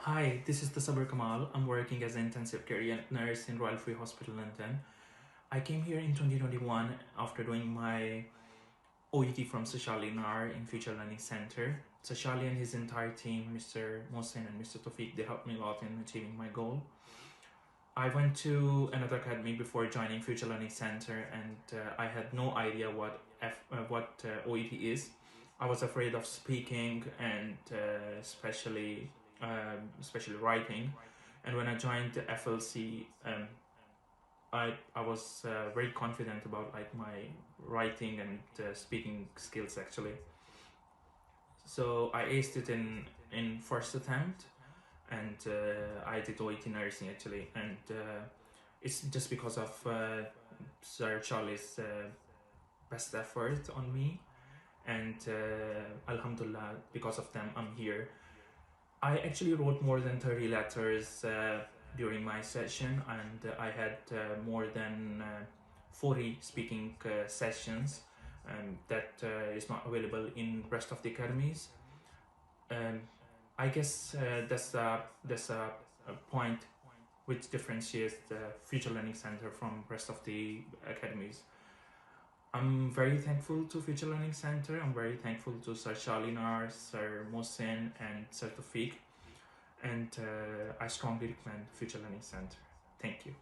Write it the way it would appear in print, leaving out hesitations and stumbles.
Hi, this is the Sabir Kamal. I'm working as an intensive care nurse in Royal Free Hospital, London. I came here in 2021 after doing my OET from Sashali Nar in Future Learning Center. Sashali and his entire team, Mr. Mohsen and Mr. Tofik, they helped me a lot in achieving my goal. I went to another academy before joining Future Learning Center, and I had no idea what OET is. I was afraid of speaking and especially writing. And when I joined the FLC, I was very confident about like my writing and speaking skills actually. So I aced it in first attempt, and I did OET nursing actually, and it's just because of Sir Charlie's best effort on me, and Alhamdulillah, because of them I'm here. I actually wrote more than 30 letters during my session, and I had more than 40 speaking sessions that is not available in rest of the academies. Um, I guess that's a point which differentiates the Future Learning Center from rest of the academies. I'm very thankful to Future Learning Center. I'm very thankful to Sir Shalinar, Sir Mohsen, and Sir Tofik. And I strongly recommend Future Learning Center. Thank you.